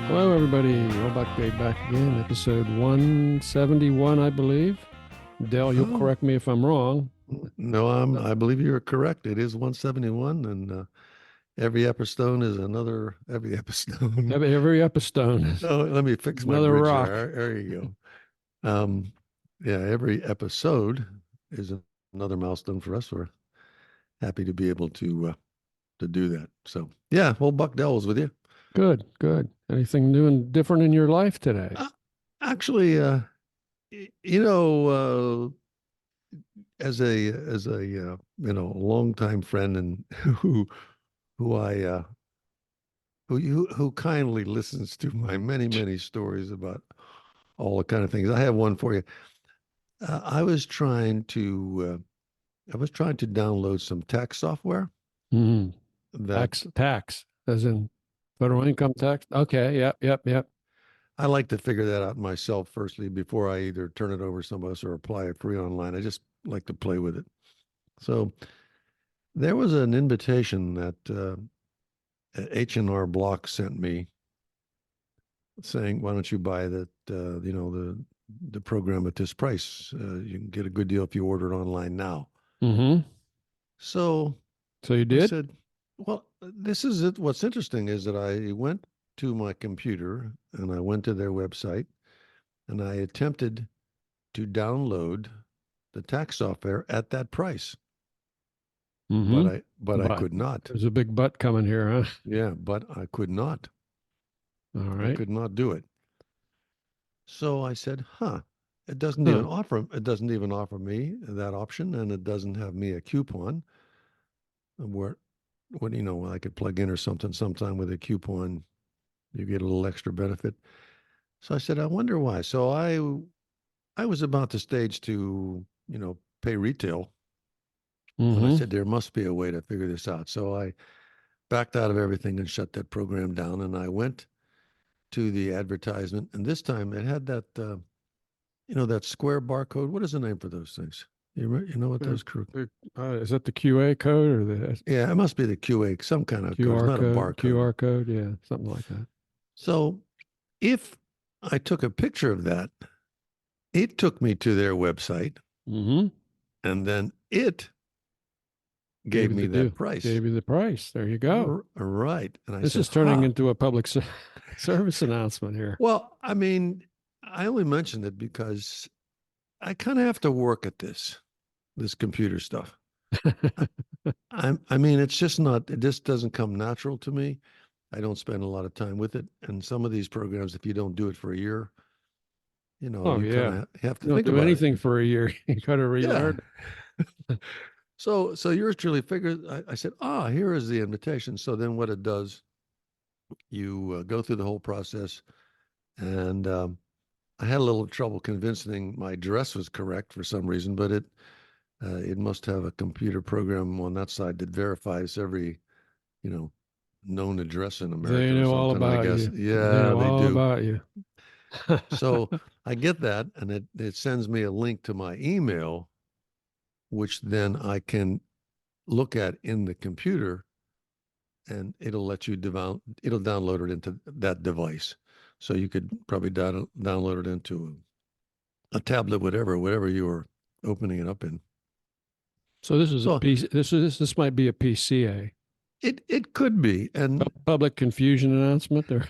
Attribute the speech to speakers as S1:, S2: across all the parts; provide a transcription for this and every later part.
S1: Hello, everybody. Rollback Day back again, episode 171, I believe. Dell, you'll
S2: Oh,
S1: correct me if I'm wrong.
S2: no, I believe you're correct. It is 171, and every episode is every episode.
S1: Every episode is
S2: Oh, let me fix my
S1: another
S2: bridge
S1: rock.
S2: there. There you go. Yeah, every episode is another milestone for us. We're happy to be able to do that. So, yeah, well, Buck Dell was with you.
S1: Good, good. Anything new and different in your life today?
S2: Uh, Actually, you know, as a longtime friend and who I who kindly listens to my many stories about all the kind of things. I have one for you. I was trying to download some tax software
S1: Hmm.
S2: that
S1: Tax, as in federal income tax. Okay, yep.
S2: I like to figure that out myself firstly before I either turn it over to somebody else or apply it free online. I just like to play with it. So there was an invitation that H&R Block sent me saying, "Why don't you buy that? The program at this price. You can get a good deal if you order it online now."
S1: Mm-hmm.
S2: So
S1: So you
S2: I
S1: did?
S2: said, "Well, this is it. What's interesting is that I went to my computer and I went to their website and I attempted to download the tax software at that price,
S1: Mm-hmm.
S2: but I
S1: But
S2: could not.
S1: there's a big but coming here, huh?
S2: Yeah, but I could not.
S1: All
S2: I
S1: right.
S2: could not do it." So I said, "Huh,
S1: Huh.
S2: it doesn't even offer me that option, and it doesn't have me a coupon where what I could plug in or something. Sometime with a coupon, you get a little extra benefit." So I said, "I wonder why." So I was about to stage to, pay retail when I
S1: Mm-hmm.
S2: said there must be a way to figure this out. So I backed out of everything and shut that program down, and I went to the advertisement, and this time it had that that square barcode. What is the name for those things? You know what
S1: Uh,
S2: those
S1: is that the QA code or the
S2: Yeah, it must be the QA, some kind of code. It's
S1: QR
S2: not a
S1: code?
S2: barcode.
S1: QR code? Yeah, something like that.
S2: So if I took a picture of that, it took me to their website,
S1: Mm-hmm.
S2: and then it
S1: Gave
S2: gave
S1: you the
S2: me
S1: deal.
S2: that price.
S1: Gave you the price. There you go.
S2: Right. And I
S1: This
S2: said,
S1: is turning
S2: "Ha."
S1: into a public service announcement here.
S2: Well, I mean, I only mentioned it because I kind of have to work at this computer stuff. I mean, it's just not, it just doesn't come natural to me. I don't spend a lot of time with it. And some of these programs, if you don't do it for a year,
S1: Oh
S2: you kind
S1: yeah.
S2: of have to
S1: You don't
S2: think
S1: do
S2: about it.
S1: anything for a year. You got to
S2: Yeah.
S1: relearn.
S2: So yours truly figured, I said, here is the invitation. So then what it does, you go through the whole process. And I had a little trouble convincing my address was correct for some reason, but it must have a computer program on that side that verifies every, you know, known address in
S1: They
S2: America or
S1: know all
S2: something, I
S1: about
S2: guess.
S1: you. They
S2: Yeah,
S1: know
S2: they
S1: all
S2: do.
S1: about you.
S2: So I get that, and it sends me a link to my email, which then I can look at in the computer, and it'll download it into that device. So you could probably download it into a tablet, whatever you were opening it up in.
S1: So this is a
S2: So
S1: PC. This might be a PCA,
S2: it could be, and
S1: public confusion announcement. Or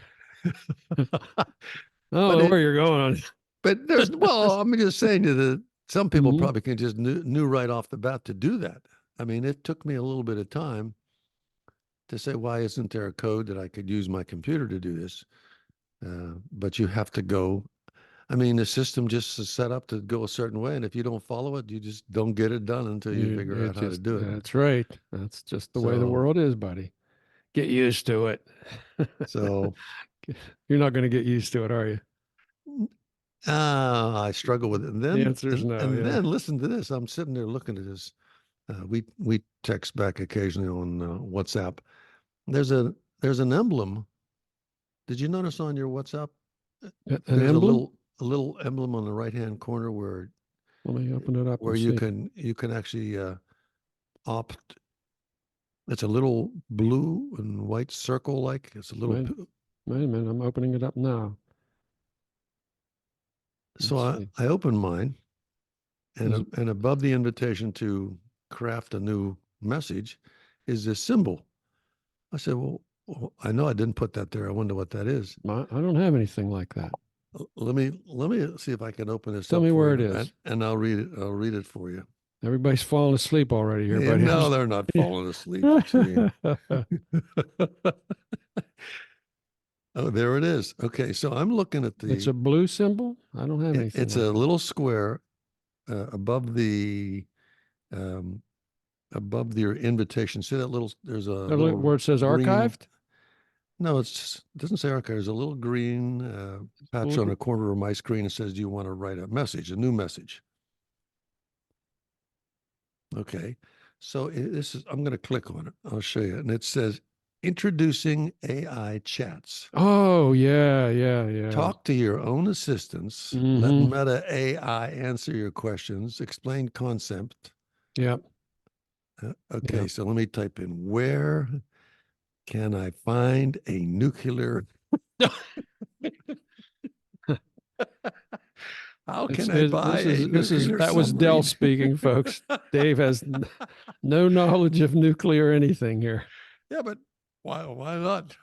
S1: I don't
S2: but
S1: know where
S2: it
S1: you're going on.
S2: but there's well, I'm just saying to the some people
S1: Mhm.
S2: probably can just knew right off the bat to do that. I mean, it took me a little bit of time to say, why isn't there a code that I could use my computer to do this? But you have to go. I mean, the system just is set up to go a certain way, and if you don't follow it, you just don't get it done until you figure
S1: It
S2: out how to
S1: just
S2: do it.
S1: that's right. That's just the way the
S2: So,
S1: world is, buddy. Get used to it.
S2: so
S1: You're not going to get used to it, are you?
S2: I struggle with it. And
S1: The
S2: then,
S1: answer is no. Yeah.
S2: listen to this. I'm sitting there looking at this. We text back occasionally on WhatsApp. There's a there's an emblem. Did you notice on your WhatsApp?
S1: An
S2: There's
S1: emblem?
S2: a little emblem on the right hand corner
S1: Let me open it up
S2: where
S1: and see.
S2: you can actually opt. It's a little blue and white circle like. It's a little
S1: Wait, Wait a minute, I'm opening it up now.
S2: So
S1: Let's see.
S2: I opened mine,
S1: Is it,
S2: and above the invitation to craft a new message is this symbol. I said, well, I know I didn't put that there. I wonder what that is.
S1: I don't have anything like that.
S2: Let me see if I can open this
S1: Tell
S2: up
S1: me
S2: for
S1: where it
S2: you,
S1: is.
S2: and I'll read it. I'll read it for you.
S1: Everybody's falling asleep already here,
S2: And
S1: buddy.
S2: no, they're not falling asleep. Gee. Oh, there it is. Okay, so I'm looking at
S1: It's
S2: the.
S1: a blue symbol. I don't have anything
S2: It's
S1: like
S2: a
S1: that.
S2: little square above the um, above your invitation. See that little? There's a
S1: Where
S2: little
S1: it says
S2: green.
S1: archived.
S2: No, it doesn't say archive. There's a little green patch on the corner of my screen that says, "Do you want to write a message, a new message?" Okay, so this is. I'm going to click on it. I'll show you, and it says, "Introducing AI chats.
S1: Oh yeah, yeah, yeah.
S2: Talk to your own assistants. Let
S1: Mm-hmm.
S2: Meta AI answer your questions. Explain concept."
S1: Yep.
S2: Okay,
S1: Yep.
S2: so let me type in, where can I find a nuclear? How can I buy a
S1: This is
S2: nuclear
S1: that was Dell
S2: submarine?
S1: speaking, folks. Dave has no knowledge of nuclear anything here.
S2: Yeah, but why not?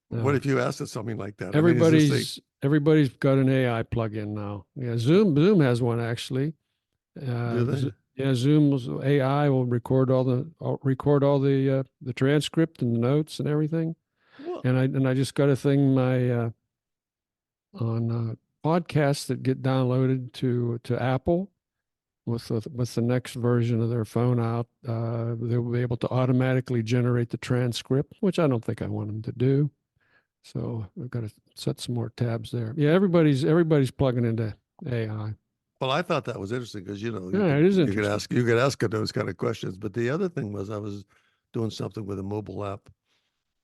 S2: What
S1: No.
S2: if you asked us something like that? I mean, is this a
S1: Everybody's got an AI plug-in now. Yeah, Zoom has one actually.
S2: do they?
S1: Yeah, Zoom's AI will record all the transcript and the notes and everything.
S2: Well,
S1: And I just got a thing my on podcasts that get downloaded to Apple with the next version of their phone out. They'll be able to automatically generate the transcript, which I don't think I want them to do. So we've got to set some more tabs there. Yeah, everybody's plugging into AI.
S2: well, I thought that was interesting because
S1: Yeah, it is interesting.
S2: you could ask it those kind of questions. But the other thing was I was doing something with a mobile app,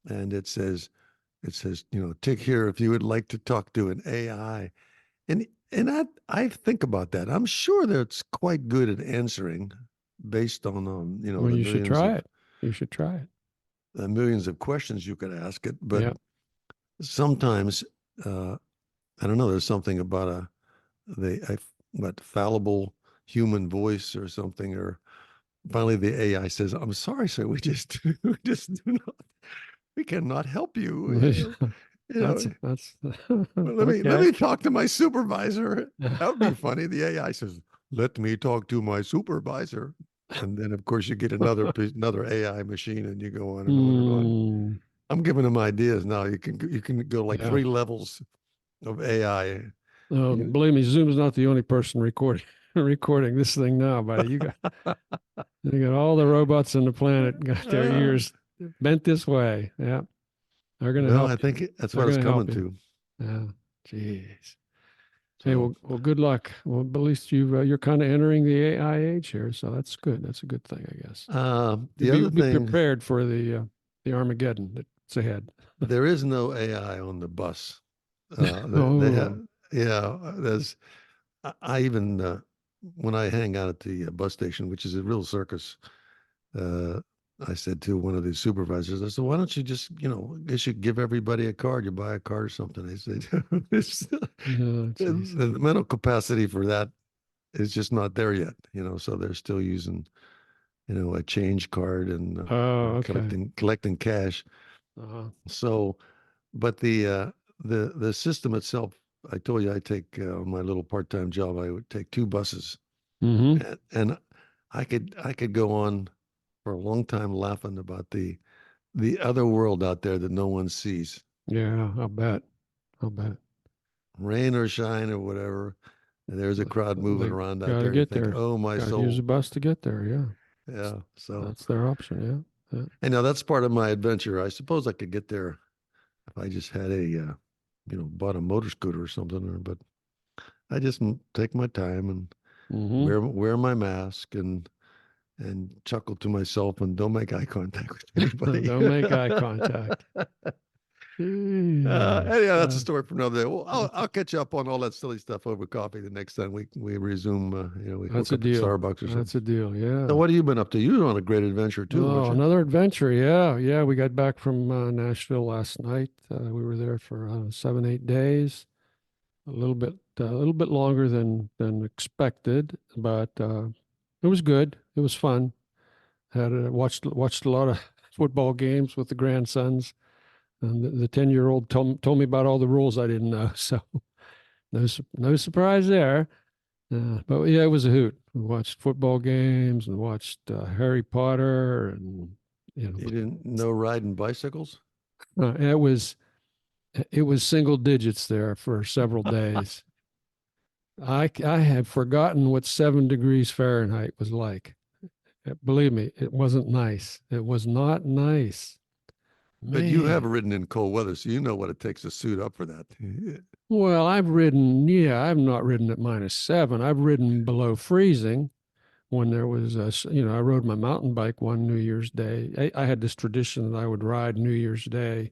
S2: and it says tick here if you would like to talk to an AI. And I think about that. I'm sure that it's quite good at answering based on
S1: Well, you should try it. You should try it.
S2: the millions of questions you could ask it. But
S1: Yeah.
S2: sometimes I don't know. There's something about what fallible human voice or something. Or finally, the AI says, "I'm sorry, sir. We just we just do not. We cannot help you. You know,
S1: That's
S2: let
S1: okay.
S2: me talk to my supervisor." That would be funny. The AI says, "Let me talk to my supervisor." And then of course you get another AI machine and you go on and on and on.
S1: Hmm.
S2: I'm giving them ideas now. You can go like
S1: Yeah.
S2: 3 levels of AI. You,
S1: Believe me, Zoom's not the only person recording recording this thing now, buddy. You got all the robots on the planet got their
S2: uh,
S1: ears bent this way. Yeah. They're gonna
S2: well,
S1: help
S2: I
S1: you.
S2: think that's
S1: They're
S2: what it's
S1: gonna help
S2: coming
S1: you.
S2: to.
S1: Yeah. Jeez. Hey,
S2: So
S1: good luck. Well, at least you're kind of entering the AI age here, so that's good. That's a good thing, I guess.
S2: the other
S1: Be
S2: thing,
S1: prepared for the Armageddon that's ahead.
S2: there is no AI on the bus. They have,
S1: Oh,
S2: yeah. I even when I hang out at the bus station, which is a real circus, uh, I said to one of the supervisors, I said, "Why don't you just, you should give everybody a card. You buy a card or something." They said,
S1: oh, jeez.
S2: the mental capacity for that is just not there yet. So they're still using, a change card and
S1: Oh, okay.
S2: collecting cash.
S1: Uh-huh.
S2: So, but the system itself, I told you I take my little part-time job. I would take 2 buses,
S1: Mm-hmm.
S2: and I could go on for a long time laughing about the other world out there that no one sees,
S1: Yeah, I'll bet. I'll bet.
S2: rain or shine or whatever. And there's a crowd moving
S1: They
S2: around out
S1: got to
S2: there, and you
S1: get
S2: think,
S1: there.
S2: "Oh, my
S1: Got to use a
S2: soul."
S1: bus to get there. Yeah,
S2: Yeah. So,
S1: that's their option. Yeah. Yeah.
S2: and now that's part of my adventure. I suppose I could get there if I just had bought a motor scooter or something. But I just take my time and
S1: Mm-hmm.
S2: wear my mask and chuckle to myself and don't make eye contact with anybody.
S1: Don't make eye contact. Jeez.
S2: Anyhow, that's a story for another day. Well, I'll catch up on all that silly stuff over coffee the next time we resume. We
S1: That's
S2: hook
S1: a
S2: up at
S1: deal.
S2: Starbucks or something.
S1: That's a deal.
S2: So,
S1: Yeah.
S2: what have you been up to? You were on a great adventure too, weren't
S1: Oh,
S2: you?
S1: another adventure. Yeah. Yeah. We got back from Nashville last night. We were there for 7, 8 days. A little bit longer than expected, but it was good. It was fun. Had watched a lot of football games with the grandsons, and the 10-year-old told me about all the rules I didn't know. So no surprise there. But yeah, it was a hoot. We watched football games and watched Harry Potter, and you
S2: You didn't know riding bicycles?
S1: it was single digits there for several days. I had forgotten what 7 degrees Fahrenheit was like. Believe me, it wasn't nice. It was not nice.
S2: But you have
S1: Man.
S2: ridden in cold weather, so you know what it takes to suit up for that.
S1: Well, I've not ridden at -7. I've ridden below freezing when there was, I rode my mountain bike one New Year's Day. I had this tradition that I would ride New Year's Day,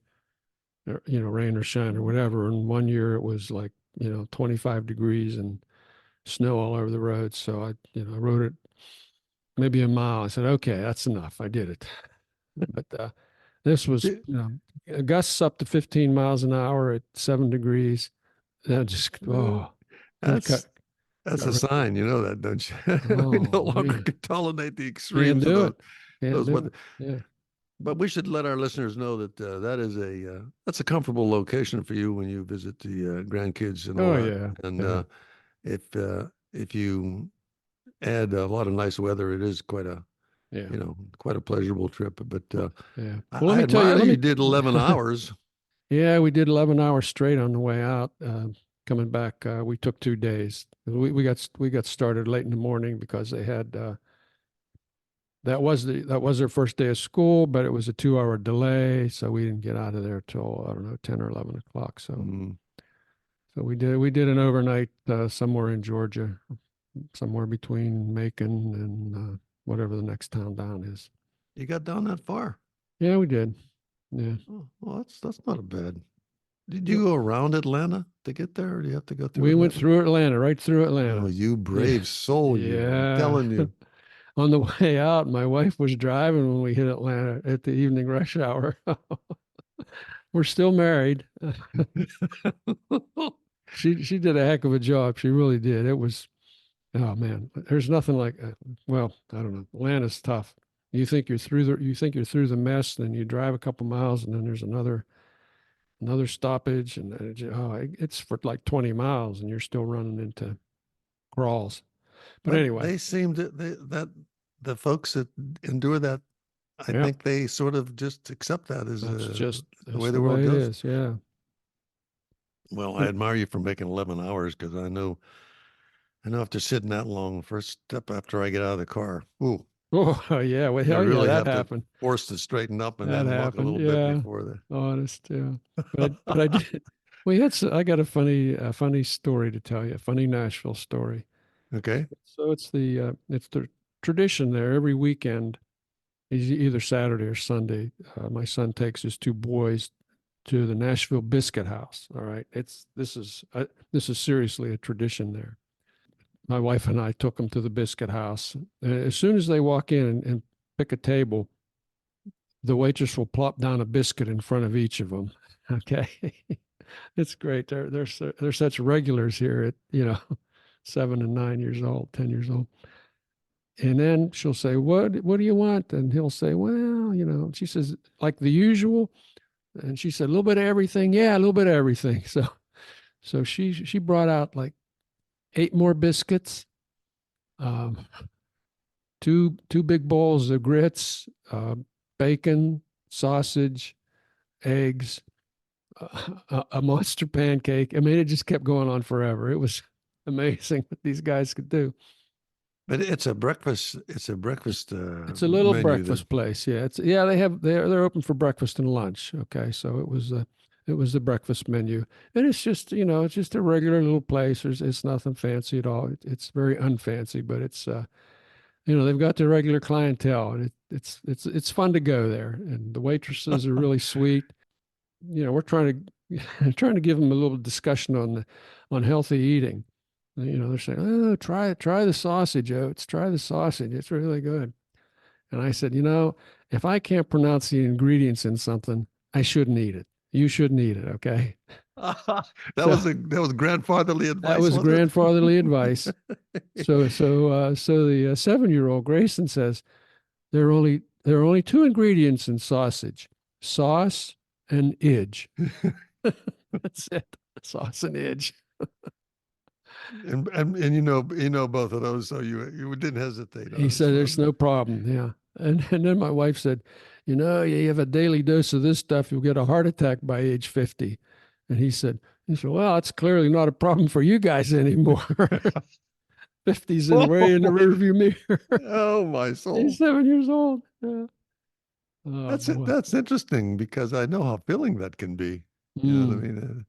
S1: or, rain or shine or whatever. And one year it was like, 25 degrees and snow all over the road. So I rode it maybe a mile. I said, okay, that's enough. I did it. But this was, gusts up to 15 miles an hour at 7 degrees. That just, that
S2: That's that's
S1: got
S2: a
S1: rid-
S2: sign, you know that, don't you? We no
S1: oh
S2: longer
S1: man,
S2: can tolerate the
S1: can't
S2: extremes of
S1: do
S2: those
S1: it. Can't
S2: those
S1: do
S2: weather.
S1: it. Yeah.
S2: But we should let our listeners know that that's a comfortable location for you when you visit the grandkids and all
S1: Oh
S2: that.
S1: yeah.
S2: And
S1: Yeah.
S2: if you add a lot of nice weather, it is
S1: Yeah.
S2: quite a pleasurable trip. But
S1: Yeah.
S2: I,
S1: Well, let
S2: I
S1: me tell you,
S2: admire you did 11 hours.
S1: yeah, we did 11 hours straight on the way out. Coming back, we took 2 days. We got started late in the morning because they had that was their first day of school, but it was a 2-hour delay, so we didn't get out of there till I don't know 10 or 11 o'clock. So
S2: Mm.
S1: so we did an overnight somewhere in Georgia, somewhere between Macon and whatever the next town down is.
S2: You got down that far?
S1: Yeah, we did. Yeah.
S2: Oh, well, that's not a bad. Did you go around Atlanta to get there, or do you have to go through
S1: We went
S2: Atlanta?
S1: through Atlanta, right through
S2: Oh,
S1: Atlanta.
S2: you
S1: Yeah.
S2: brave soul, you! I'm
S1: Yeah.
S2: telling you.
S1: On the way out, my wife was driving when we hit Atlanta at the evening rush hour. We're still married. She did a heck of a job. She really did. It was, oh man, there's nothing like well, I don't know. Atlanta's tough. You think you're through the mess, then you drive a couple miles and then there's another stoppage and it's for like 20 miles and you're still running into crawls. But
S2: But
S1: anyway,
S2: they seem to that the folks that endure that, I
S1: yeah,
S2: think they sort of just accept that as the
S1: that's
S2: way
S1: the
S2: the world
S1: way it
S2: goes.
S1: is. Yeah.
S2: Well, I
S1: But
S2: admire you for making 11 hours because I know after sitting that long, first step after I get out of the car, ooh,
S1: oh yeah, well,
S2: I
S1: oh yeah,
S2: really
S1: that
S2: have to
S1: happened.
S2: force to straighten up and
S1: That
S2: then walk a
S1: happened.
S2: little bit
S1: Yeah.
S2: before the.
S1: Honest. Yeah. But I did. I got a funny story to tell you. A funny Nashville story.
S2: Okay.
S1: So it's the tradition there every weekend. Either Saturday or Sunday. My son takes his 2 boys to the Nashville Biscuit House. All right. This is seriously a tradition there. My wife and I took them to the Biscuit House. As soon as they walk in and pick a table, the waitress will plop down a biscuit in front of each of them. Okay. It's great. They're such regulars here at 7 and 9 years old, 10 years old. And then she'll say, "What do you want?" And he'll say, "Well, she says, like the usual." And she said, "A little bit of everything." Yeah, a little bit of everything. So she brought out like 8 more biscuits, um, two big bowls of grits, bacon, sausage, eggs, a monster pancake. I mean, it just kept going on forever. It was amazing what these guys could do.
S2: But it's a breakfast. It's a breakfast
S1: It's a little
S2: menu then.
S1: breakfast place. Yeah, they're open for breakfast and lunch. Okay, so it was the breakfast menu, and it's just a regular little place. It's nothing fancy at all. It's very unfancy, but they've got their regular clientele, and it's fun to go there. And the waitresses are really sweet. we're trying to trying to give them a little discussion on healthy eating. They're saying, "Oh, try the sausage, oats. Try the sausage. It's really good." And I said, if I can't pronounce the ingredients in something, I shouldn't eat it. You shouldn't eat it, okay? So
S2: That was grandfatherly
S1: that
S2: advice,
S1: was
S2: was it?
S1: grandfatherly advice. So the 7-year-old Grayson says there are only two ingredients in sausage: sauce and idge. That's it. Sauce and idge.
S2: And you know both of those, so you didn't hesitate
S1: He
S2: on this
S1: said, "There's
S2: one.
S1: no problem." Yeah. And then my wife said, you have a daily dose of this stuff, you'll get a heart attack by age 50. And he said, well, it's clearly not a problem for you guys anymore. 50's in way in the
S2: Oh,
S1: rearview mirror.
S2: oh my
S1: He's
S2: soul.
S1: 7 years old. Yeah. Oh
S2: That's it.
S1: boy.
S2: That's interesting because I know how filling that can be. You know what I
S1: Mm.
S2: mean?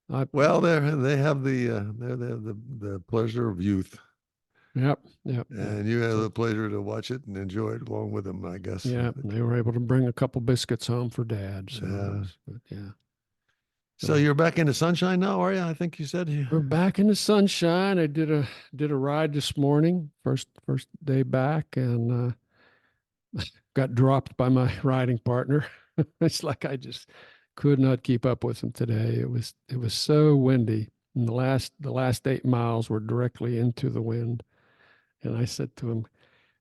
S1: I,
S2: Well, they have the pleasure of youth,
S1: yep. Yep. Yep.
S2: and you have
S1: So
S2: the pleasure to watch it and enjoy it along with them, I guess.
S1: yeah, they were able to bring a couple biscuits home for dad. So it
S2: Yeah.
S1: was, but yeah.
S2: So
S1: So
S2: you're back in the sunshine now, are you? I think you said.
S1: we're back in the sunshine. I did a ride this morning, first day back, and got dropped by my riding partner. It's like I just could not keep up with him today. It was so windy. And the last 8 miles were directly into the wind. And I said to him,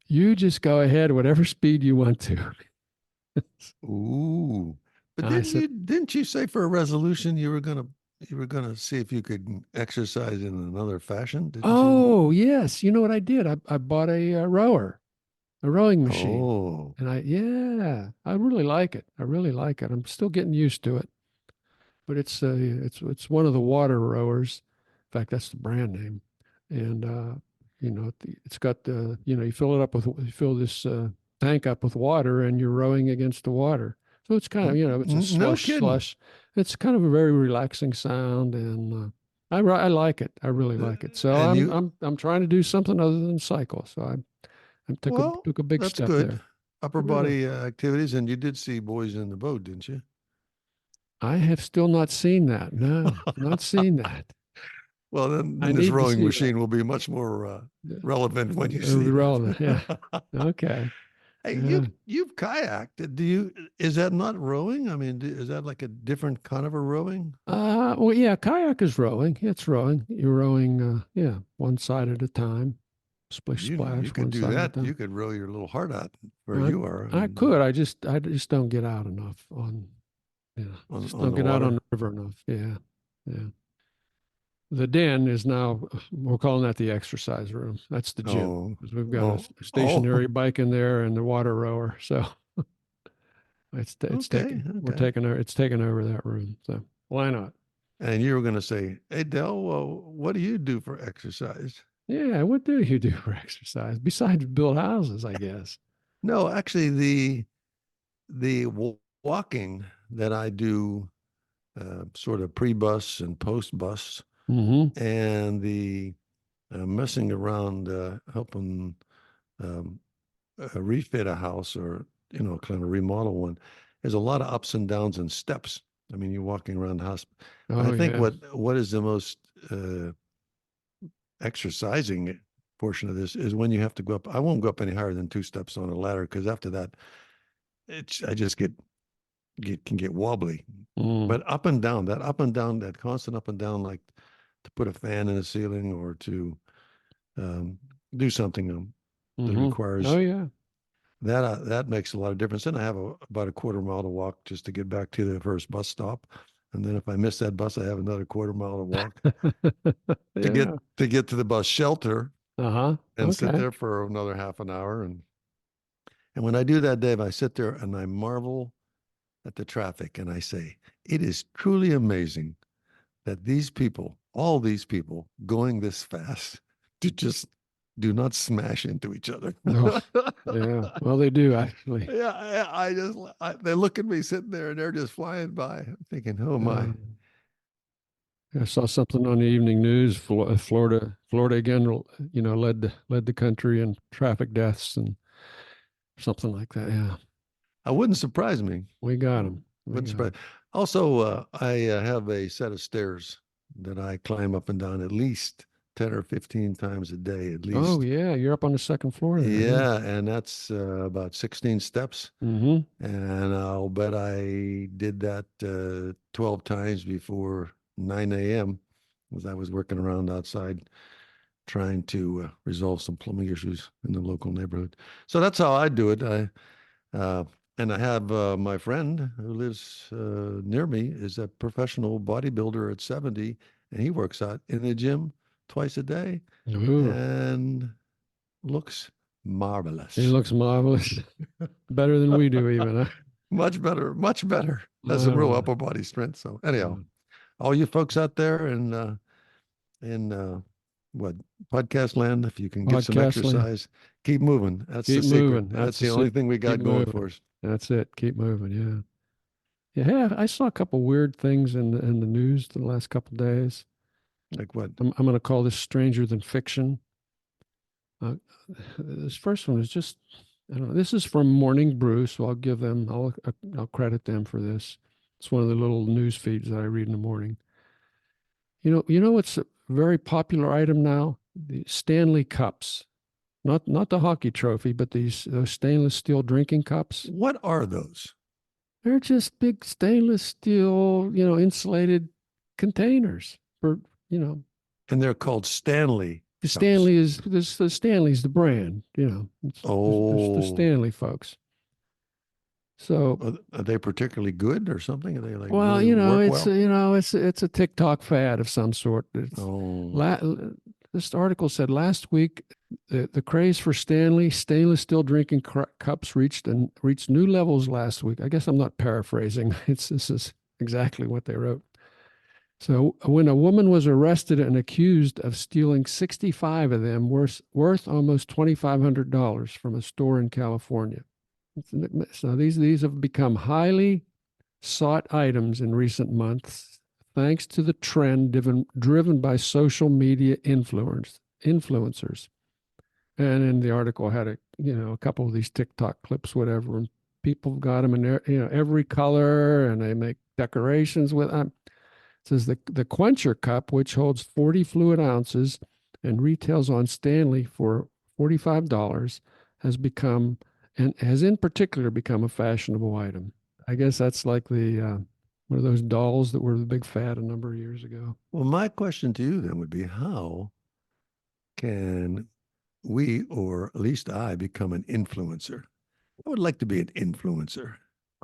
S1: "You just go ahead, whatever speed you want to."
S2: Ooh. But
S1: I said,
S2: didn't you say for a resolution you were gonna see if you could exercise in another fashion? Didn't you?
S1: "Oh yes, you know what I did? I bought a rowing machine,
S2: Oh,
S1: and I really like it. I really like it. I'm still getting used to it. But it's one of the water rowers. In fact, that's the brand name. And it's got you fill this tank up with water, and you're rowing against the water. So it's kind of it's a
S2: no
S1: slush
S2: kidding.
S1: slush. It's kind of a very relaxing sound, and I like it. I really
S2: Uh,
S1: like it. So
S2: And
S1: I'm
S2: you,
S1: I'm I'm trying to do something other than cycle. So I
S2: well,
S1: took a big
S2: that's
S1: step
S2: good.
S1: there.
S2: Upper
S1: Really,
S2: body activities, and you did see boys in the boat, didn't you?
S1: I have still not seen that. No, not seen that.
S2: Well,
S1: I
S2: then this
S1: need to
S2: rowing
S1: see that.
S2: machine will be much more
S1: Yeah.
S2: relevant when you see
S1: Irrelevant. Yeah.
S2: that.
S1: Okay.
S2: Hey,
S1: Yeah.
S2: you've kayaked. Is that not rowing? I mean, is that like a different kind of a rowing?
S1: Well, yeah, kayak is rowing. It's rowing. You're rowing, yeah, one side at a time. Splish
S2: You
S1: splash,
S2: could
S1: one
S2: do
S1: side at a
S2: that.
S1: time.
S2: You could row your little heart out where
S1: I
S2: you are. I
S1: I
S2: mean,
S1: could. I just don't get out enough just
S2: on
S1: don't
S2: the
S1: get out on
S2: water.
S1: the river enough. Yeah. Yeah. The den is now, we're calling that the exercise room. That's the gym
S2: Oh,
S1: because we've got
S2: oh,
S1: a
S2: oh.
S1: stationary bike in there and the water rower. So it's
S2: Okay,
S1: taken, we're
S2: okay.
S1: taking over, it's taken over that room. So why not?
S2: And you were going to say, "Hey, Dell, well, what do you do for exercise?"
S1: Yeah, what do you do for exercise besides build houses, I guess?
S2: No, actually, walking that I do, sort of pre-bus and post-bus,
S1: Mm-hmm.
S2: and the messing around, helping um, refit a house or kind of remodel one. There's a lot of ups and downs and steps. I mean, you're walking around the house. But I
S1: Oh
S2: think
S1: yeah.
S2: what is the most exercising portion of this is when you have to go up. I won't go up any higher than 2 steps on a ladder because after that, I just can get wobbly.
S1: Mm.
S2: But up and down, that constant up and down, like to put a fan in the ceiling or to um, do something that
S1: Mm-hmm. Oh
S2: requires
S1: yeah.
S2: that makes a lot of difference. Then I have about a quarter mile to walk just to get back to the first bus stop, and then if I miss that bus, I have another quarter mile to walk
S1: Yeah.
S2: to get to the bus shelter
S1: Uh-huh.
S2: and sit
S1: Okay.
S2: there for another half an hour. And when I do that, Dave, I sit there and I marvel at the traffic, and I say, it is truly amazing that all these people going this fast, to just do not smash into each other.
S1: Oh, yeah. Well, they do actually.
S2: Yeah, they look at me sitting there and they're just flying by. I'm thinking, oh
S1: Uh,
S2: my.
S1: I saw something on the evening news. Florida again, led the country in traffic deaths and something like that. Yeah,
S2: I wouldn't surprise me.
S1: we got them.
S2: Wouldn't
S1: We,
S2: surprise. Also, I have a set of stairs that I climb up and down at least 10 or 15 times a day, at
S1: oh
S2: least.
S1: yeah, you're up on the second floor there. Yeah.
S2: Yeah, and that's about 16 steps.
S1: Mm-hmm.
S2: And I'll bet I did that 12 times before 9 a.m. as I was working around outside trying to resolve some plumbing issues in the local neighborhood. So that's how I do it. Uh, and I have my friend who lives near me is a professional bodybuilder at 70, and he works out in the gym twice a day
S1: Ooh,
S2: and looks
S1: he
S2: marvelous.
S1: looks marvelous. Better than we do even, huh?
S2: Much better, much better. Has some real
S1: Uh,
S2: upper body strength. So anyhow,
S1: uh,
S2: all you folks out there in what podcast land, if you can get some
S1: podcast land.
S2: exercise, keep moving. That's the
S1: Keep
S2: secret.
S1: moving.
S2: That's
S1: That's the
S2: the only
S1: secret.
S2: thing we
S1: Keep
S2: got going
S1: moving.
S2: for us.
S1: That's it. Keep moving. Yeah. Yeah. I saw a couple weird things in the news the last couple days.
S2: Like what?
S1: I'm going to call this stranger than fiction. Uh, this first one is just, I don't know. This is from Morning Brew, so I'll give them, I'll credit them for this. It's one of the little news feeds that I read in the morning. You know what's a very popular item now? The Stanley cups. Not the hockey trophy, but those stainless steel drinking cups.
S2: What are those?
S1: They're just big stainless steel, insulated containers for, you know,
S2: And they're called Stanley
S1: the
S2: cups.
S1: Stanley is this the Stanley's the brand, it's the
S2: Oh,
S1: Stanley folks. So,
S2: are they particularly good or something? Are they like
S1: well,
S2: really work
S1: it's
S2: well?
S1: it's a TikTok fad of some sort.
S2: Oh,
S1: La, this article said last week the craze for Stanley stainless steel drinking cups reached new levels last week. I guess I'm not paraphrasing. This is exactly what they wrote. So when a woman was arrested and accused of stealing 65 of them worth almost $2,500 from a store in California. So these have become highly sought items in recent months, thanks to the trend driven by social media influencers. And in the article had a couple of these TikTok clips, whatever, and people have got them in every color, and they make decorations with them. It says the Quencher cup, which holds 40 fluid ounces and retails on Stanley for $45, has become and has in particular become a fashionable item. I guess that's like the one of those dolls that were the big fad a number of years ago.
S2: well, my question to you then would be how can we, or at least I, become an influencer? I would like to be an influencer.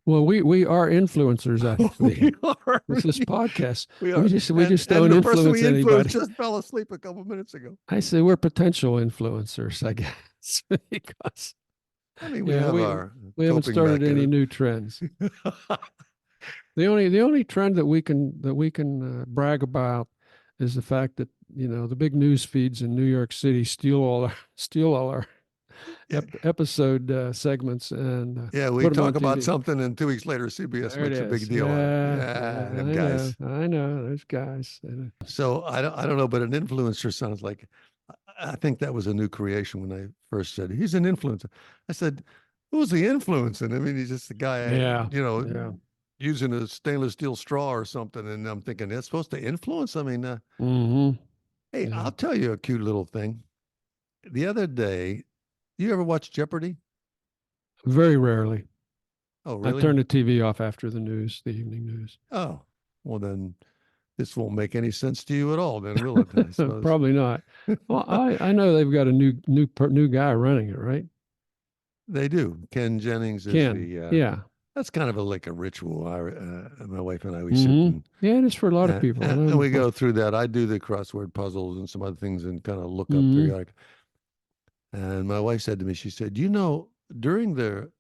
S1: Well, we are influencers
S2: We
S1: actually.
S2: are.
S1: With this podcast,
S2: We
S1: we
S2: are.
S1: just we
S2: And
S1: just don't
S2: the person
S1: influence
S2: we influenced
S1: anybody.
S2: just fell asleep a couple minutes ago.
S1: I say we're potential influencers, I guess, because
S2: I mean, we
S1: yeah,
S2: have
S1: we
S2: our
S1: we haven't
S2: coping
S1: started any new trends.
S2: mechanism.
S1: The only trend that we can brag about is the fact that the big news feeds in New York City steal all our
S2: Yeah,
S1: episode segments and
S2: yeah, we
S1: put them on
S2: talk about
S1: TV.
S2: something, and 2 weeks later, CBS
S1: There it
S2: makes a big
S1: is.
S2: deal out of it.
S1: Yeah,
S2: Yeah,
S1: yeah,
S2: them
S1: I know,
S2: guys.
S1: I know. Those guys.
S2: So I don't know, but an influencer sounds like I think that was a new creation when I first said he's an influencer. I said, who's he influencing? I mean, he's just a guy,
S1: Yeah, yeah.
S2: using a stainless steel straw or something. And I'm thinking that's supposed to influence. I mean,
S1: Mm-hmm.
S2: hey,
S1: Yeah.
S2: I'll tell you a cute little thing. The other day, you ever watch Jeopardy?
S1: Very rarely.
S2: Oh,
S1: I
S2: really?
S1: turn the TV off after the news, the evening news.
S2: Oh, well then this won't make any sense to you at all, then will it? I suppose
S1: Probably not. Well, I know they've got a new guy running it, right?
S2: they do. Ken Jennings is
S1: Ken.
S2: the
S1: Yeah.
S2: that's kind of like a ritual. My wife and I, we sit
S1: Mm-hmm. Yeah, it is for a lot of people. I know.
S2: and we go through that. I do the crossword puzzles and some other things and kind of look up
S1: Mm-hmm.
S2: periodic. And my wife said to me, she said, you know, during the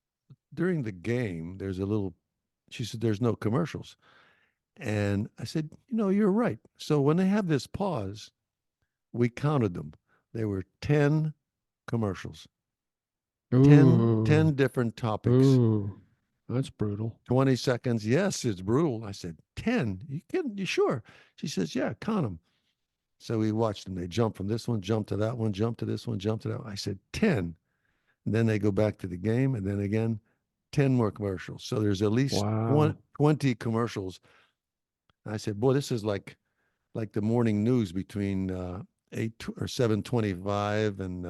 S2: game, there's a little, she said, there's no commercials. And I said, you're right. So when they have this pause, we counted them. There were 10 commercials, 10,
S1: Ooh.
S2: 10 different topics.
S1: Ooh. That's brutal.
S2: 20 seconds. Yes, it's brutal. I said, 10? You kidding? You sure? She says, yeah, count them. So we watched them. They jump from this one, jump to that one, jump to this one, jump to that one. I said, 10. And then they go back to the game. And then again, 10 more commercials. So there's at least
S1: Wow.
S2: 20 commercials. And I said, boy, this is like the morning news between 7:25 and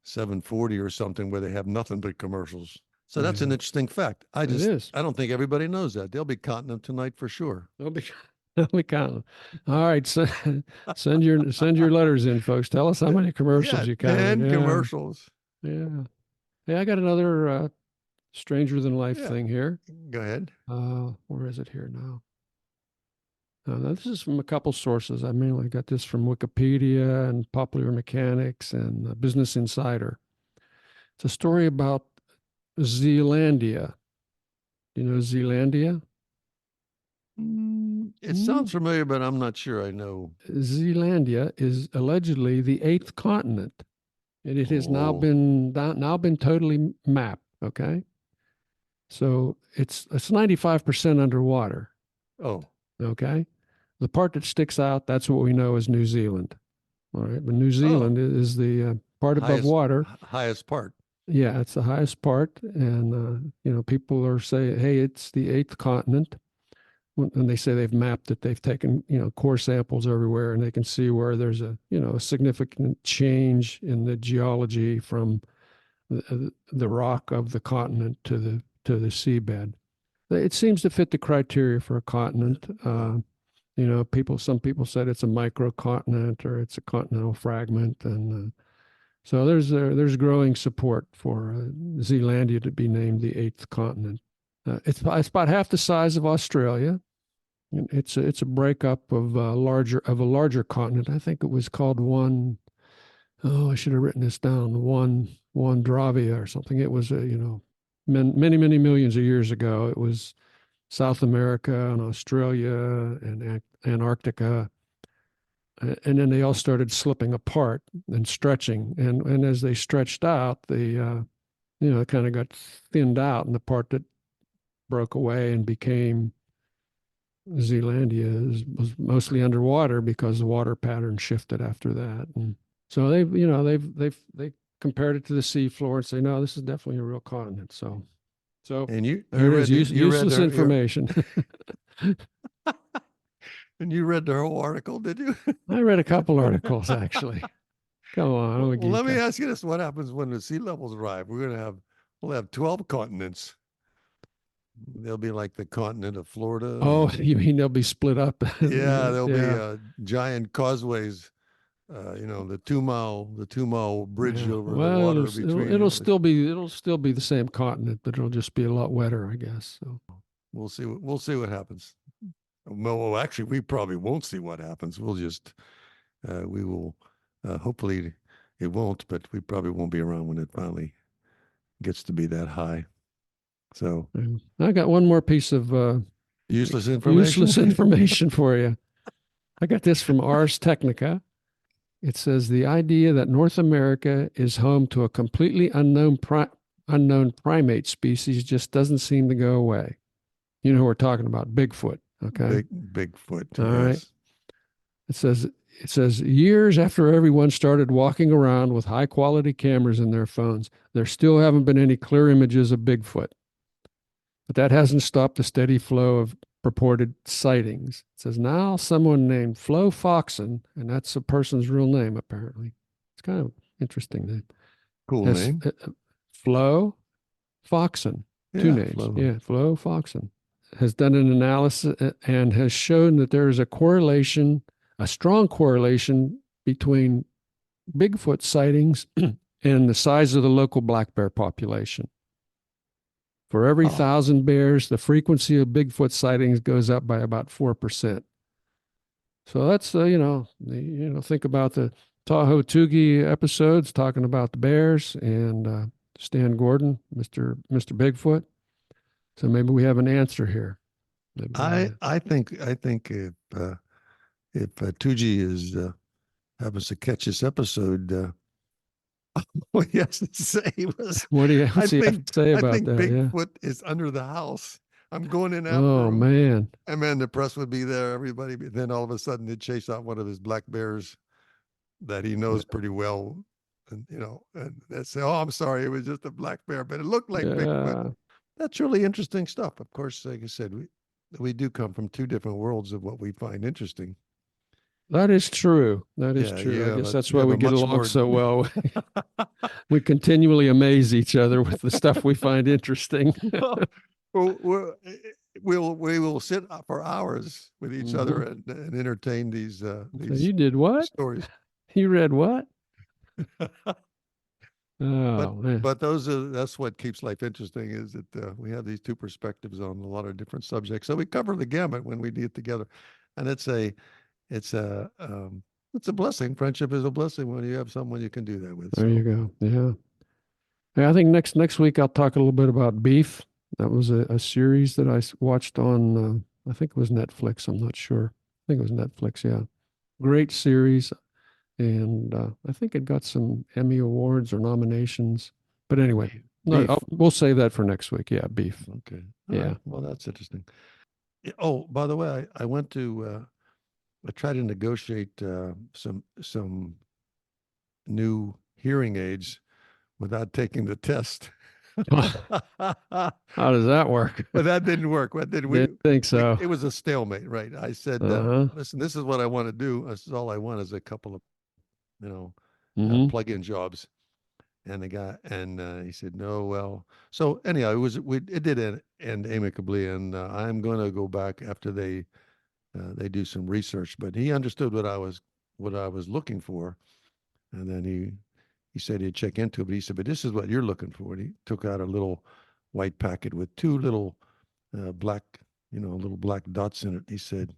S2: 7:40 or something, where they have nothing but commercials. So that's an
S1: Yeah,
S2: interesting fact.
S1: it is.
S2: I don't think everybody knows that. They'll be counting them tonight for sure.
S1: They'll be, they'll be counting. All right. So send your letters in, folks. Tell us how many
S2: Yeah,
S1: commercials you counted.
S2: 10
S1: Yeah.
S2: commercials.
S1: Yeah. Hey, I got another stranger than life
S2: Yeah,
S1: thing here.
S2: go ahead.
S1: Where is it here now? Now this is from a couple sources. I mainly got this from Wikipedia and Popular Mechanics and Business Insider. It's a story about Zealandia. You know Zealandia?
S2: It
S1: Hmm?
S2: sounds familiar, but I'm not sure I know.
S1: Zealandia is allegedly the eighth continent, and it has
S2: Oh,
S1: now been totally mapped. Okay, so it's 95% underwater.
S2: oh,
S1: Okay, the part that sticks out, that's what we know as New Zealand. All right, but New
S2: oh,
S1: Zealand is the part above water.
S2: highest part.
S1: Yeah, it's the highest part, and people are saying, "Hey, it's the eighth continent." When they say they've mapped it, they've taken core samples everywhere, and they can see where there's a significant change in the geology from the rock of the continent to the seabed. It seems to fit the criteria for a continent. Some people said it's a microcontinent or it's a continental fragment, and so there's growing support for Zealandia to be named the eighth continent. It's about half the size of Australia. It's a breakup of a larger continent. I think it was called one. Oh, I should have written this down. One Dravia or something. It was many millions of years ago. It was South America and Australia and Antarctica, and then they all started slipping apart and stretching. And as they stretched out, it kind of got thinned out, and the part that broke away and became Zealandia was mostly underwater because the water pattern shifted after that. And so they compared it to the seafloor and say, no, this is definitely a real continent. So
S2: And
S1: there it is,
S2: you read
S1: useless information.
S2: and you read the whole article, did you?
S1: I read a couple articles actually. Come on, I'm a
S2: Well, let
S1: geek.
S2: me ask you this: what happens when the sea levels rise? We'll have 12 continents. They'll be like the continent of Florida,
S1: Oh,
S2: and
S1: you mean they'll be split up?
S2: yeah, there'll be
S1: Yeah,
S2: giant causeways. The 2 mile bridge
S1: yeah.
S2: over the
S1: Well,
S2: water between.
S1: it'll still be the same continent, but it'll just be a lot wetter, I guess. So
S2: We'll see what happens. Well, actually, we probably won't see what happens. We will. Hopefully, it won't, but we probably won't be around when it finally gets to be that high. So
S1: I got one more piece of
S2: useless information.
S1: useless information for you. I got this from Ars Technica. It says the idea that North America is home to a completely unknown primate species just doesn't seem to go away. You know who we're talking about, Bigfoot. Okay.
S2: Bigfoot.
S1: All right.
S2: Yes.
S1: It says years after everyone started walking around with high quality cameras in their phones, there still haven't been any clear images of Bigfoot. But that hasn't stopped the steady flow of purported sightings. It says now someone named Flo Foxon, and that's a person's real name apparently. It's kind of interesting name.
S2: Cool
S1: Has
S2: name.
S1: Flo Foxon, two
S2: Yeah.
S1: names.
S2: Flo.
S1: Yeah, Flo Foxon has done an analysis and has shown that there is a strong correlation between Bigfoot sightings and the size of the local black bear population. For every
S2: Oh,
S1: 1,000 bears, the frequency of Bigfoot sightings goes up by about 4%. So that's think about the Tahoe Toogie episodes talking about the bears and Stan Gordon, Mr. Bigfoot. So maybe we have an answer here. Maybe,
S2: I think if Tuji is happens to catch this episode, what he has to say was,
S1: what's he have to say
S2: I
S1: about
S2: think
S1: that? Yeah.
S2: Bigfoot is under the house. I'm going in after
S1: Oh
S2: him.
S1: man.
S2: And man, the press would be there, everybody. Then all of a sudden, they'd chase out one of his black bears that he knows pretty well, and and they say, "Oh, I'm sorry, it was just a black bear, but it looked like Bigfoot."
S1: Yeah.
S2: that's really interesting stuff. Of course, like I said, we do come from two different worlds of what we find interesting.
S1: That is true. That is
S2: Yeah,
S1: true. I guess that's
S2: you
S1: why
S2: have
S1: we
S2: a
S1: get
S2: much
S1: along
S2: more.
S1: so well. We continually amaze each other with the stuff we find interesting.
S2: Well, we will sit for hours with each other
S1: Mhm.
S2: and entertain
S1: So
S2: these
S1: you did what?
S2: stories.
S1: You read what?
S2: But
S1: Oh man.
S2: that's what keeps life interesting is that we have these two perspectives on a lot of different subjects. So we cover the gamut when we get together, and it's a it's a blessing. Friendship is a blessing when you have someone you can do that with.
S1: There you
S2: So
S1: go. Yeah. Hey, I think next week I'll talk a little bit about Beef. That was a series that watched on I think it was Netflix. I'm not sure. I think it was Netflix. Yeah, great series, and I think it got some Emmy awards or nominations. But anyway, no,
S2: beef.
S1: we'll save that for next week. Yeah, Beef.
S2: Okay. All right.
S1: Yeah.
S2: Well, that's interesting. Oh, by the way, I went to I tried to negotiate some new hearing aids without taking the test. But
S1: How does that work?
S2: that didn't work. What did
S1: Didn't think
S2: we
S1: so.
S2: it was a stalemate, right? I said,
S1: Uh-huh.
S2: listen, this is what I want to do. This is all I want is a couple of, you know,
S1: Mm-hmm.
S2: plug-in jobs. And the guy, and he said, no, well, so anyhow, it did end amicably. And I'm going to go back after they do some research, but he understood what I was looking for. And then he said he'd check into it, but he said, but this is what you're looking for. And he took out a little white packet with two little black, little black dots in it. He said,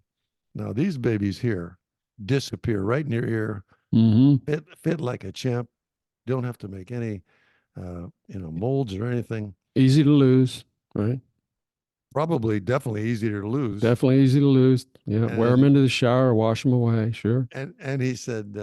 S2: now these babies here disappear right in your ear,
S1: Mm-hmm.
S2: fit like a champ. Don't have to make any, molds or anything.
S1: Easy to lose, right?
S2: Probably definitely easier to lose.
S1: Definitely easy to lose. Yeah, wear them
S2: And
S1: into the shower, wash them away. Sure.
S2: and he said,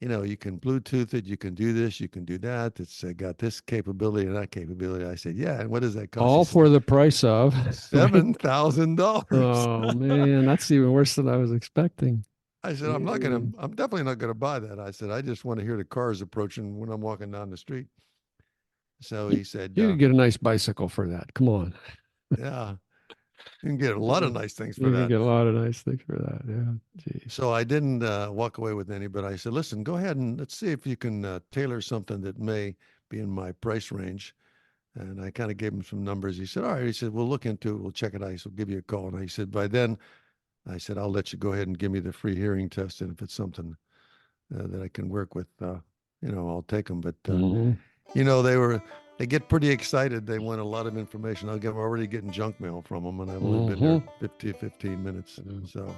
S2: you can Bluetooth it, you can do this, you can do that. It's got this capability and that capability. I said, yeah. And what does that cost? He
S1: All
S2: said,
S1: for the price of, right?
S2: $7,000.
S1: Oh man, that's even worse than I was expecting.
S2: I said,
S1: Mm.
S2: I'm definitely not gonna buy that. I said, I just want to hear the cars approaching when I'm walking down the street. So
S1: You,
S2: he said,
S1: you could get a nice bicycle for that. Come on.
S2: yeah, you can get a lot of
S1: Yeah.
S2: nice things for
S1: You could
S2: that.
S1: get a lot of nice things for that. Yeah. Jeez.
S2: So I didn't walk away with any, but I said, listen, go ahead and let's see if you can tailor something that may be in my price range. And I kind of gave him some numbers. He said, all right. He said, we'll look into it. We'll check it out. He said, we'll give you a call. And he said, by then, I said, I'll let you go ahead and give me the free hearing test. And if it's something that I can work with, I'll take them. But,
S1: Hmm.
S2: they get pretty excited. They want a lot of information. I'm already getting junk mail from them, and I've only been
S1: Hmm.
S2: there 15 minutes. So,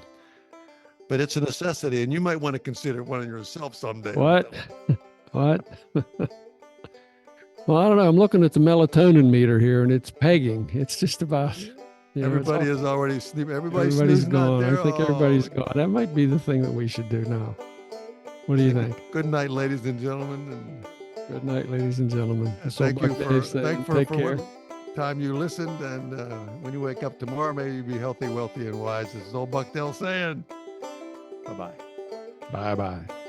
S2: but it's a necessity, and you might want to consider one yourself someday.
S1: What? What? Well, I don't know. I'm looking at the melatonin meter here, and it's pegging. It's just about.
S2: Everybody is already sleeping. Everybody's
S1: Everybody's
S2: snoozing out
S1: gone. I
S2: there.
S1: think everybody's gone. That might be the thing that we should do now. What do you think?
S2: Good night, ladies and gentlemen.
S1: Good night, ladies and gentlemen.
S2: And
S1: So
S2: thank you for
S1: take care.
S2: what time you listened. And when you wake up tomorrow, may you be healthy, wealthy, and wise. This is old Buck Dale saying, bye-bye.
S1: Bye bye.